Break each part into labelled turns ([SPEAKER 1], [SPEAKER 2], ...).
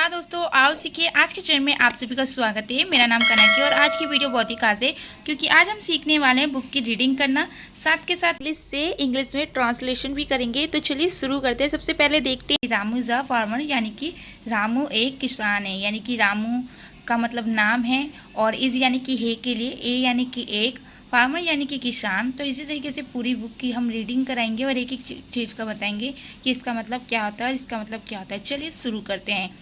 [SPEAKER 1] नमस्कार दोस्तों, आओ सीखिए। आज के चैनल में आप सभी का स्वागत है। मेरा नाम कनक है और आज की वीडियो बहुत ही खास है क्योंकि आज हम सीखने वाले हैं बुक की रीडिंग करना, साथ के साथ इंग्लिश से इंग्लिश में ट्रांसलेशन भी करेंगे। तो चलिए शुरू करते हैं। सबसे पहले देखते हैं रामू इज अ फार्मर, यानी कि रामू एक किसान है, यानी कि रामू का मतलब नाम है और इज यानी कि है के लिए, ए यानी कि एक, फार्मर यानी कि किसान। तो इसी तरीके से पूरी बुक की हम रीडिंग कराएंगे और एक एक चीज़ का बताएंगे कि इसका मतलब क्या होता है और इसका मतलब क्या होता है। चलिए शुरू करते हैं।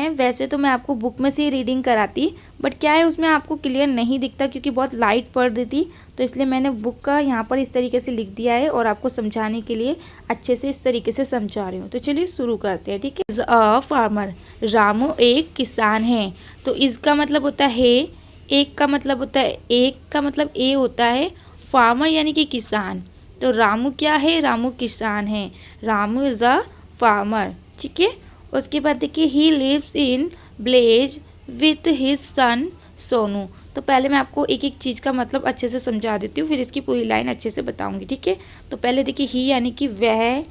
[SPEAKER 1] वैसे तो मैं आपको बुक में से ही रीडिंग कराती, बट क्या है उसमें आपको क्लियर नहीं दिखता क्योंकि बहुत लाइट पड़ रही थी, तो इसलिए मैंने बुक का यहाँ पर इस तरीके से लिख दिया है और आपको समझाने के लिए अच्छे से इस तरीके से समझा रही हूँ। तो चलिए शुरू करते हैं, ठीक है। इज अ फार्मर, रामू एक किसान है। तो इसका मतलब होता है, एक का मतलब होता है, एक का मतलब ए होता है, फार्मर यानी कि किसान। तो रामू क्या है, रामू किसान है, रामू इज अ फार्मर, ठीक है। उसके बाद देखिए he lives in village with his son Sonu. तो पहले मैं आपको एक एक चीज़ का मतलब अच्छे से समझा देती हूँ, फिर इसकी पूरी लाइन अच्छे से बताऊंगी, ठीक है। तो पहले देखिए ही यानी कि वह,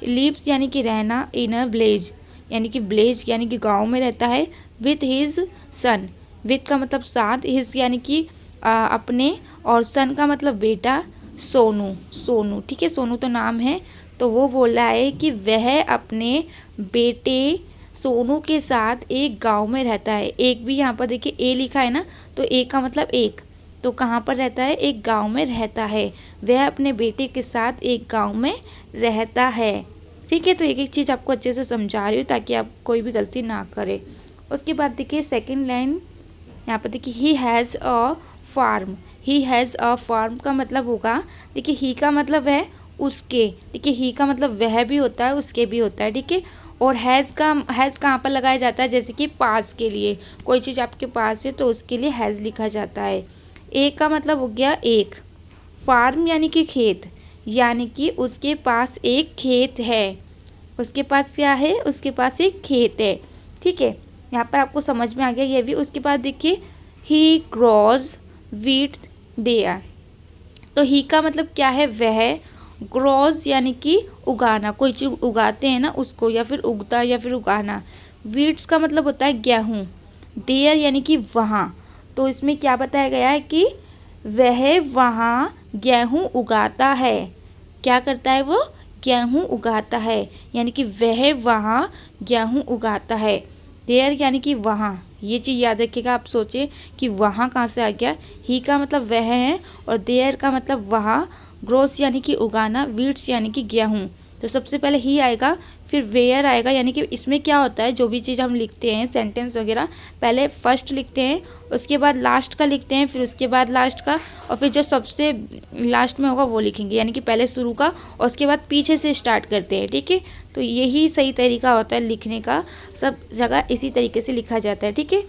[SPEAKER 1] लिव्स यानी कि रहना, इन अ विलेज यानी कि विलेज यानी कि गांव में रहता है, विथ हिज सन, विथ का मतलब साथ, हिज यानी कि अपने, और सन का मतलब बेटा, सोनू, सोनू, ठीक है, सोनू तो नाम है। तो वो बोल रहा है कि वह अपने बेटे सोनू के साथ एक गांव में रहता है। एक भी यहाँ पर देखिए ए लिखा है ना, तो ए का मतलब एक, तो कहाँ पर रहता है, एक गांव में रहता है। वह अपने बेटे के साथ एक गांव में रहता है, ठीक है। तो एक एक चीज़ आपको अच्छे से समझा रही हूँ ताकि आप कोई भी गलती ना करें। उसके बाद देखिए सेकेंड लाइन, यहाँ पर देखिए he has a farm, he has a farm का मतलब होगा, देखिए ही का मतलब है उसके, देखिए ही का मतलब वह भी होता है, उसके भी होता है, ठीक है। और हैज़ कहाँ पर लगाया जाता है, जैसे कि पास के लिए, कोई चीज़ आपके पास है तो उसके लिए हैज़ लिखा जाता है। एक का मतलब हो गया एक, फार्म यानी कि खेत, यानी कि उसके पास एक खेत है, उसके पास क्या है, उसके पास एक खेत है, ठीक है। यहाँ पर आपको समझ में आ गया ये भी। उसके बाद देखिए ही ग्रोज वीट देयर। तो ही का मतलब क्या है, वह, ग्रोज यानी कि उगाना, कोई चीज़ उगाते हैं ना उसको, या फिर उगता या फिर उगाना। वीट्स का मतलब होता है गेहूँ, देयर यानी कि वहाँ। तो इसमें क्या बताया गया है कि वह वहाँ गेहूँ उगाता है, क्या करता है वो, गेहूँ उगाता है, यानी कि वह वहाँ गेहूँ उगाता है। देयर यानी कि वहाँ, ये चीज़ याद रखिएगा। आप सोचें कि वहाँ कहाँ से आ गया, ही का मतलब वह है और देयर का मतलब वहाँ, ग्रोस यानी कि उगाना, वीट्स यानी कि गेहूँ। तो सबसे पहले ही आएगा, फिर वेयर आएगा, यानी कि इसमें क्या होता है, जो भी चीज़ हम लिखते हैं सेंटेंस वगैरह, पहले फर्स्ट लिखते हैं, उसके बाद लास्ट का लिखते हैं, फिर उसके बाद लास्ट का, और फिर जो सबसे लास्ट में होगा वो लिखेंगे, यानी कि पहले शुरू का और उसके बाद पीछे से स्टार्ट करते हैं, ठीक है। तो यही सही तरीका होता है लिखने का, सब जगह इसी तरीके से लिखा जाता है, ठीक है।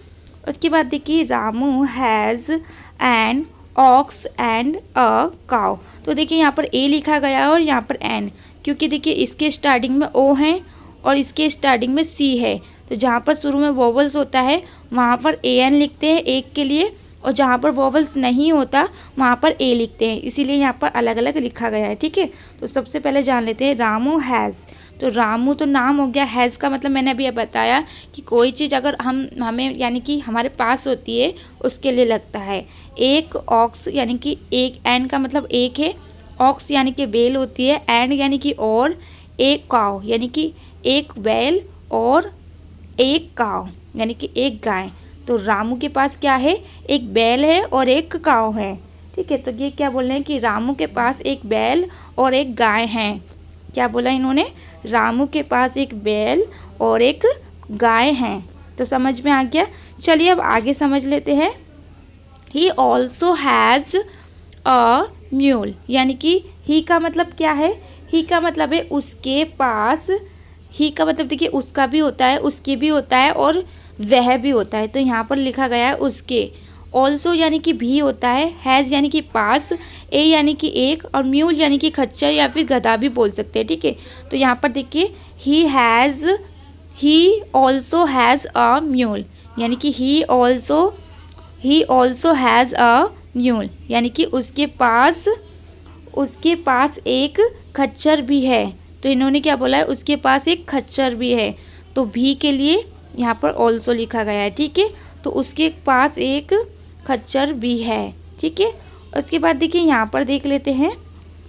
[SPEAKER 1] उसके बाद देखिए Ramu has an ox and a cow. तो देखिए यहाँ पर ए लिखा गया है और यहाँ पर एन, क्योंकि देखिए इसके स्टार्टिंग में ओ है और इसके स्टार्टिंग में सी है। तो जहाँ पर शुरू में वोवल्स होता है वहाँ पर ए एन लिखते हैं एक के लिए, और जहाँ पर वोवल्स नहीं होता वहाँ पर ए लिखते हैं, इसीलिए यहाँ पर अलग अलग लिखा गया है, ठीक है। तो सबसे पहले जान लेते हैं रामू हैज़। तो रामू तो नाम हो गया, हैज़ का मतलब मैंने अभी बताया कि कोई चीज़ अगर हमें यानी कि हमारे पास होती है उसके लिए लगता है। एक ऑक्स यानी कि एक, एंड का मतलब एक है, ऑक्स यानी कि बैल होती है, एंड यानी कि और, एक काव यानी कि एक बैल और एक काव यानी कि एक गाय। तो रामू के पास क्या है, एक बैल है और एक काव है, ठीक है। तो ये क्या बोल रहे हैं कि रामू के पास एक बैल और एक गाय है। क्या बोला इन्होंने, रामू के पास एक बैल और एक गाय है। तो समझ में आ गया। चलिए अब आगे समझ लेते हैं। He also has a mule, यानी कि ही का मतलब क्या है, ही का मतलब है उसके पास, ही का मतलब देखिए उसका भी होता है, उसके भी होता है और वह भी होता है। तो यहाँ पर लिखा गया है उसके। ऑल्सो यानी कि भी होता है, हैज़ यानी कि पास, ए यानी कि एक, और म्यूल यानी कि खच्चर या फिर गधा भी बोल सकते हैं, ठीक है। तो यहाँ पर देखिए he also has a mule, यानी कि he also has a mule, यानी कि उसके पास एक खच्चर भी है। तो इन्होंने क्या बोला है, उसके पास एक खच्चर भी है। तो भी के लिए यहाँ पर ऑल्सो लिखा गया है, ठीक है। तो उसके पास एक खच्चर भी है, ठीक है। उसके बाद देखिए यहाँ पर देख लेते हैं,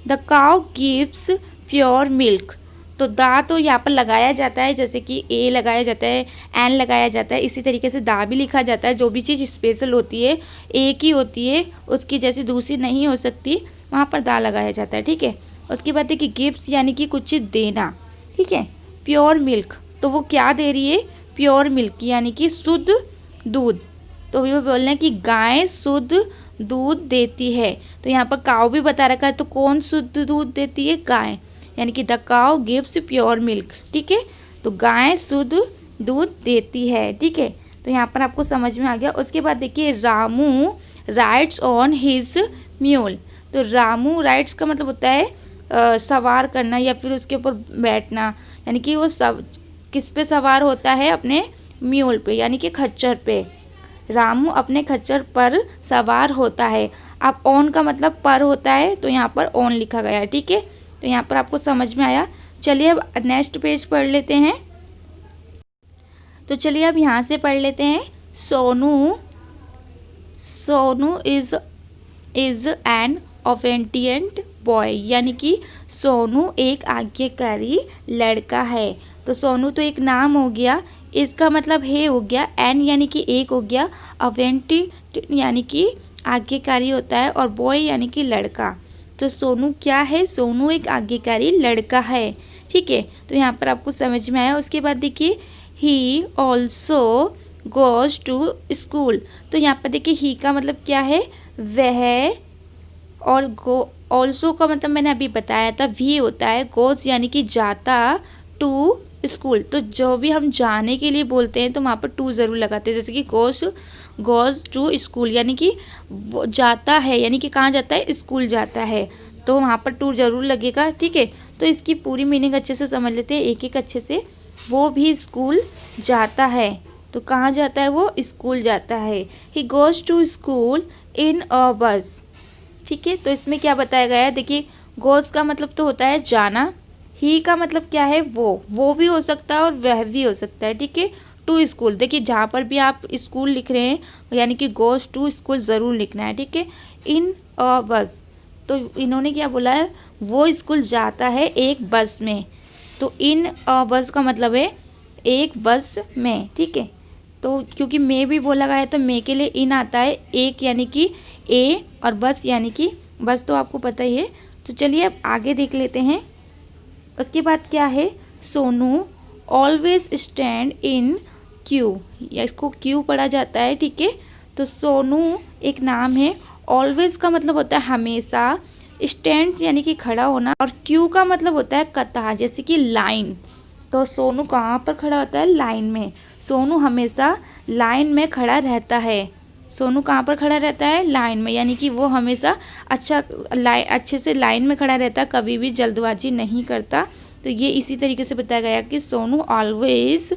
[SPEAKER 1] the cow gives pure milk. तो दा तो यहाँ पर लगाया जाता है, जैसे कि ए लगाया जाता है, एन लगाया जाता है, इसी तरीके से दा भी लिखा जाता है। जो भी चीज़ स्पेशल होती है, एक ही होती है, उसकी जैसी दूसरी नहीं हो सकती, वहाँ पर दा लगाया जाता है, ठीक है। उसके बाद देखिए गिफ्ट्स यानी कि कुछ देना, ठीक है। प्योर मिल्क, तो वो क्या दे रही है, प्योर मिल्क यानी कि शुद्ध दूध। तो वो बोल रहे हैं कि गाय शुद्ध दूध देती है। तो यहाँ पर काऊ भी बता रखा है, तो कौन शुद्ध दूध देती है, गाय, यानी कि the cow gives pure milk, ठीक है। तो गाय शुद्ध दूध देती है, ठीक है। तो यहाँ पर आपको समझ में आ गया। उसके बाद देखिए Ramu rides on his mule. तो रामू राइड्स का मतलब होता है सवार करना या फिर उसके ऊपर बैठना, यानी कि वो सब किस पे सवार होता है, अपने म्यूल पे यानी कि खच्चर पे। रामू अपने खच्चर पर सवार होता है। अब ऑन का मतलब पर होता है, तो यहाँ पर ऑन लिखा गया है, ठीक है। तो यहाँ पर आपको समझ में आया। चलिए अब नेक्स्ट पेज पढ़ लेते हैं। तो चलिए अब यहाँ से पढ़ लेते हैं, Sonu is an obedient boy, यानी कि सोनू एक आज्ञाकारी लड़का है। तो सोनू तो एक नाम हो गया, इसका मतलब है हो गया, एन यानी कि एक हो गया, ओबेडिएंट यानी कि आज्ञाकारी होता है, और बॉय यानी कि लड़का। तो सोनू क्या है, सोनू एक आज्ञाकारी लड़का है, ठीक है। तो यहाँ पर आपको समझ में आया। उसके बाद देखिए he also goes to school. तो यहाँ पर देखिए ही का मतलब क्या है, वह, और गो ऑल्सो का मतलब मैंने अभी बताया था, वी होता है, गोज यानी कि जाता, टू स्कूल। तो जो भी हम जाने के लिए बोलते हैं तो वहाँ पर टू ज़रूर लगाते हैं, जैसे कि गोज टू स्कूल, यानी कि वो जाता है, यानी कि कहाँ जाता है, स्कूल जाता है, तो वहाँ पर टू ज़रूर लगेगा, ठीक है। तो इसकी पूरी मीनिंग अच्छे से समझ लेते हैं, एक एक अच्छे से। वो भी स्कूल जाता है, तो कहाँ जाता है, वो स्कूल जाता है। He goes to school in a bus, ठीक है। तो इसमें क्या बताया गया है, देखिए गोज का मतलब तो होता है जाना, ही का मतलब क्या है, वो भी हो सकता है और वह भी हो सकता है, ठीक है। टू स्कूल, देखिए जहाँ पर भी आप स्कूल लिख रहे हैं यानी कि गोज टू स्कूल ज़रूर लिखना है, ठीक है। इन अ बस, तो इन्होंने क्या बोला है, वो स्कूल जाता है एक बस में। तो इन अ बस का मतलब है एक बस में, ठीक है। तो क्योंकि मे भी बोला गया है तो मे के लिए इन आता है, एक यानी कि ए और बस यानी कि बस, तो आपको पता ही है। तो चलिए अब आगे देख लेते हैं। उसके बाद क्या है, Sonu always stand in Q, या इसको क्यू पढ़ा जाता है, ठीक है। तो सोनू एक नाम है, ऑलवेज का मतलब होता है हमेशा, स्टैंड यानी कि खड़ा होना, और क्यू का मतलब होता है कतार, जैसे कि लाइन। तो सोनू कहाँ पर खड़ा होता है, लाइन में। सोनू हमेशा लाइन में खड़ा रहता है। सोनू कहाँ पर खड़ा रहता है, लाइन में, यानी कि वो हमेशा अच्छे से लाइन में खड़ा रहता है, कभी भी जल्दबाजी नहीं करता। तो ये इसी तरीके से बताया गया कि Sonu always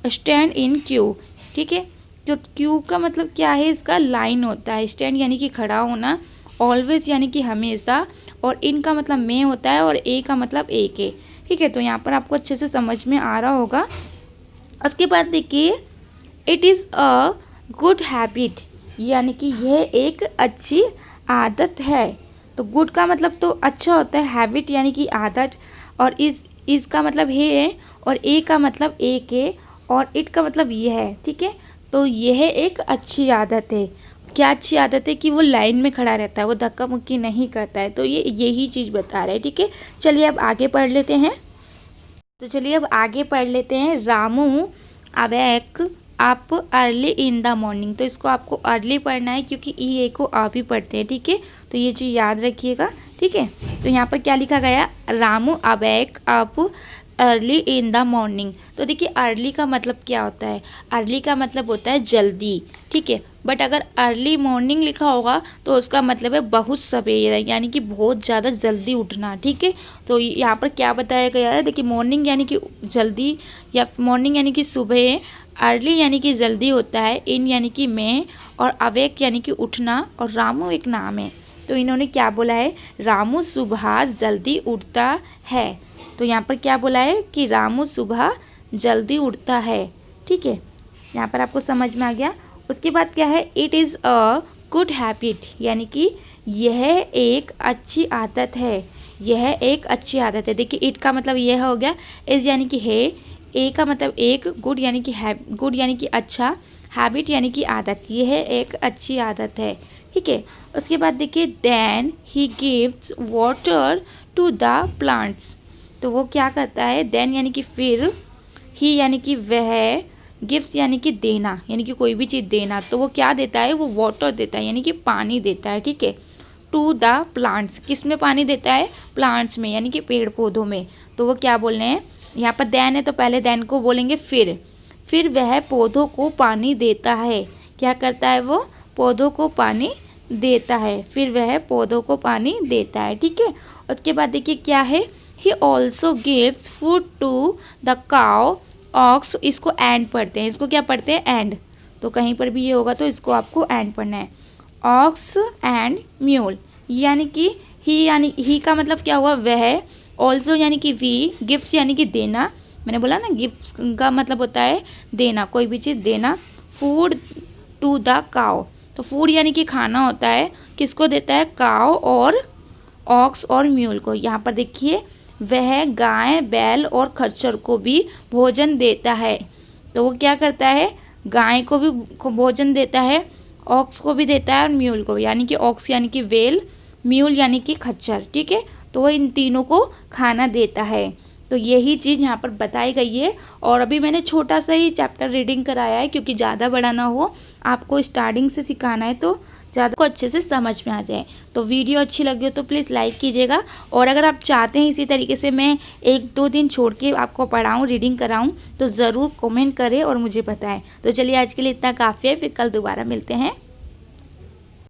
[SPEAKER 1] stand in Q, ठीक है। तो क्यू का मतलब क्या है, इसका लाइन होता है, स्टैंड यानी कि खड़ा होना, ऑलवेज यानी कि हमेशा, और इन का मतलब में होता है, और ए का मतलब एक है, ठीक है। तो यहाँ पर आपको अच्छे से समझ में आ रहा होगा। उसके बाद देखिए it is a good habit, यानी कि यह एक अच्छी आदत है। तो गुड का मतलब तो अच्छा होता है, हैबिट यानी कि आदत, और इस का मतलब है, और ए का मतलब एक है, और इट का मतलब यह है, ठीक है। तो यह एक अच्छी आदत है। क्या अच्छी आदत है, कि वो लाइन में खड़ा रहता है, वो धक्का मुक्की नहीं करता है। तो ये यही चीज़ बता रहा है, ठीक है। चलिए अब आगे पढ़ लेते हैं। तो चलिए अब आगे पढ़ लेते हैं। Ramu awake up early in the morning. तो इसको आपको अर्ली पढ़ना है, क्योंकि ई ए को आप ही पढ़ते हैं, ठीक है। तो ये चीज़ याद रखिएगा, ठीक है। तो यहाँ पर क्या लिखा गया, Ramu awake up early in the morning. तो देखिए अर्ली का मतलब क्या होता है, अर्ली का मतलब होता है जल्दी, ठीक है। बट अगर अर्ली मॉर्निंग लिखा होगा तो उसका मतलब है बहुत सवेरे, यानी कि बहुत ज़्यादा जल्दी उठना, ठीक है। तो यहाँ पर क्या बताया गया है, देखिए मॉर्निंग यानी कि जल्दी, या मॉर्निंग यानी कि सुबह, अर्ली यानी कि जल्दी होता है, इन यानी कि में, और अवेक यानी कि उठना, और रामू एक नाम है। तो इन्होंने क्या बोला है, रामू सुबह जल्दी उठता है। तो यहाँ पर क्या बोला है कि रामू सुबह जल्दी उठता है, ठीक है। यहाँ पर आपको समझ में आ गया। उसके बाद क्या है, it is a good habit, यानी कि यह एक अच्छी आदत है, यह एक अच्छी आदत है। देखिए इट का मतलब यह हो गया, इज़ यानी कि है, ए का मतलब एक, गुड यानी कि गुड यानी कि अच्छा, हैबिट यानी कि आदत, यह एक अच्छी आदत है, ठीक है। उसके बाद देखिए then he gives water to the plants, तो वो क्या करता है, देन यानी कि फिर, ही यानी कि वह, गिफ्ट यानी कि देना, यानी कि कोई भी चीज़ देना, तो वो क्या देता है, वो वाटर देता है, यानी कि पानी देता है, ठीक है। टू द प्लांट्स, किस में पानी देता है, प्लांट्स में, यानी कि पेड़ पौधों में। तो वो क्या बोल रहे हैं, यहाँ पर देन है तो पहले देन को बोलेंगे फिर वह पौधों को पानी देता है, क्या करता है, वो पौधों को पानी देता है, फिर वह पौधों को पानी देता है, ठीक है। उसके बाद देखिए क्या है, he also gives food to the cow ox, इसको एंड पढ़ते हैं, इसको क्या पढ़ते हैं, एंड, तो कहीं पर भी ये होगा तो इसको आपको एंड पढ़ना है। ऑक्स एंड म्यूल, यानी कि ही का मतलब क्या हुआ, वह, ऑल्सो यानी कि वी, गिफ्ट यानी कि देना, मैंने बोला ना गिफ्ट का मतलब होता है देना, कोई भी चीज़ देना। फूड टू द काउ, तो फूड यानी कि खाना होता है, किसको देता है, काउ और ऑक्स और म्यूल को। यहाँ पर देखिए वह गाय, बैल और खच्चर को भी भोजन देता है, तो वो क्या करता है, गाय को भी भोजन देता है, ऑक्स को भी देता है और म्यूल को, यानी कि ऑक्स यानी कि बैल, म्यूल यानी कि खच्चर, ठीक है। तो वो इन तीनों को खाना देता है। तो यही चीज़ यहाँ पर बताई गई है। और अभी मैंने छोटा सा ही चैप्टर रीडिंग कराया है, क्योंकि ज़्यादा बड़ा ना हो, आपको स्टार्टिंग से सिखाना है तो ज़्यादा को अच्छे से समझ में आ जाए। तो वीडियो अच्छी लगी हो तो प्लीज़ लाइक कीजिएगा, और अगर आप चाहते हैं इसी तरीके से मैं 1-2 दिन छोड़ के आपको पढ़ाऊँ, रीडिंग कराऊँ, तो ज़रूर कमेंट करें और मुझे बताएं। तो चलिए आज के लिए इतना काफ़ी है, फिर कल दोबारा मिलते हैं।